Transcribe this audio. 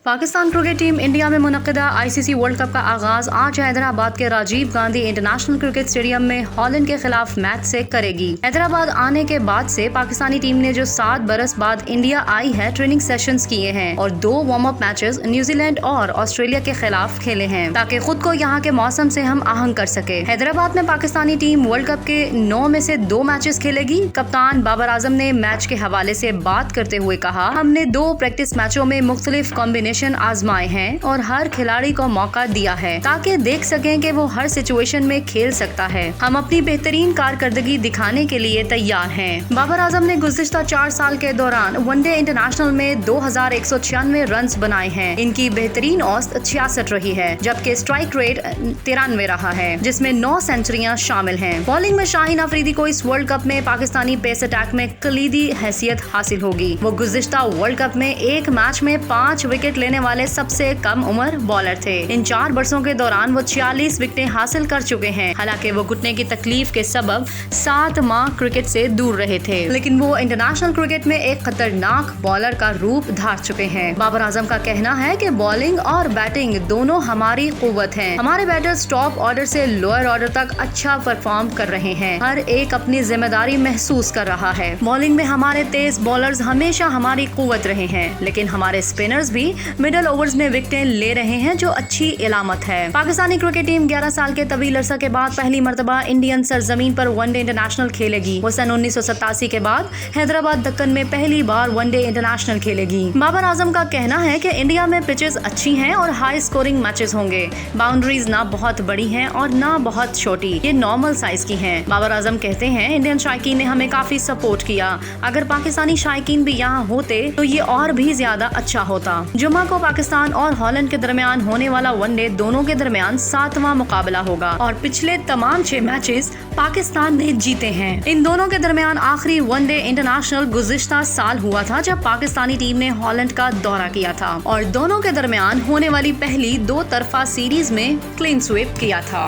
Pakistan cricket team India में मुनक़िदा ICC world cup का आगाज आज हैदराबाद के Rajiv Gandhi international cricket stadium में हॉलैंड के खिलाफ मैच से करेगी। हैदराबाद आने के बाद से पाकिस्तानी टीम ने जो 7 बरस बाद इंडिया आई है, ट्रेनिंग सेशंस किए हैं और 2 वार्म अप मैचेस न्यूजीलैंड और ऑस्ट्रेलिया के खिलाफ खेले हैं ताकि खुद को यहाँ के मौसम से हम आहंग कर सके। हैदराबाद में पाकिस्तानी टीम वर्ल्ड कप के 9 में से 2 मैचेस खेलेगी। कप्तान बाबर आजम ने मैच के हवाले से बात करते हुए कहा, हमने 2 प्रैक्टिस मैचों में मुख्तलिफ कॉम्बिनेशन आजमाए हैं और हर खिलाड़ी को मौका दिया है ताकि देख सकें कि वो हर सिचुएशन में खेल सकता है। हम अपनी बेहतरीन कारकर्दगी दिखाने के लिए तैयार हैं। बाबर आजम ने गुज़िश्ता 4 साल के दौरान वनडे इंटरनेशनल में 2196 रन्स बनाए हैं। इनकी बेहतरीन औसत 66 रही है, जबकि स्ट्राइक रेट 93 रहा है, जिसमें 9 सेंचुरियां शामिल हैं। बॉलिंग में शाहीन अफरीदी को इस वर्ल्ड कप में पाकिस्तानी पेस अटैक में कलीदी हैसियत हासिल होगी। वो गुज़िश्ता वर्ल्ड कप में एक मैच में 5 विकेट लेने वाले सबसे कम उम्र बॉलर थे। इन 4 बरसों के दौरान वो 46 विकेटें हासिल कर चुके हैं। हालांकि वो घुटने की तकलीफ के सबब 7 माह क्रिकेट से दूर रहे थे, लेकिन वो इंटरनेशनल क्रिकेट में एक खतरनाक बॉलर का रूप धार चुके हैं। बाबर आजम का कहना है कि बॉलिंग और बैटिंग दोनों हमारी कुव्वत है। हमारे बैटर्स टॉप ऑर्डर से लोअर ऑर्डर तक अच्छा परफॉर्म कर रहे हैं। हर एक अपनी जिम्मेदारी महसूस कर रहा है। बॉलिंग में हमारे तेज बॉलर्स हमेशा हमारी कुव्वत रहे हैं, लेकिन हमारे स्पिनर्स भी मिडल ओवर्स में विकेटें ले रहे हैं, जो अच्छी इलामत है। पाकिस्तानी क्रिकेट टीम 11 साल के तवील अरसा के बाद पहली मर्तबा इंडियन सरजमीन पर वनडे इंटरनेशनल खेलेगी। वो सन 1987 के बाद हैदराबाद दक्कन में पहली बार वनडे इंटरनेशनल खेलेगी। बाबर आजम का कहना है कि इंडिया में पिचेस अच्छी हैं और हाई स्कोरिंग मैचेस होंगे। बाउंड्रीज ना बहुत बड़ी हैं और ना बहुत छोटी, ये नॉर्मल साइज की हैं। बाबर आजम कहते हैं, इंडियन शायकीन ने हमें काफी सपोर्ट किया। अगर पाकिस्तानी शायकीन भी यहाँ होते तो ये और भी ज्यादा अच्छा होता। जुम्मा को पाकिस्तान और हॉलैंड के दरमियान होने वाला वनडे दोनों के दरमियान 7वां मुकाबला होगा और पिछले तमाम 6 मैचेस पाकिस्तान ने जीते हैं। इन दोनों के दरमियान आखिरी वनडे इंटरनेशनल गुज़िश्ता साल हुआ था, जब पाकिस्तानी टीम ने हॉलैंड का दौरा किया था और दोनों के दरमियान होने वाली पहली 2 तरफा सीरीज में क्लीन स्वीप किया था।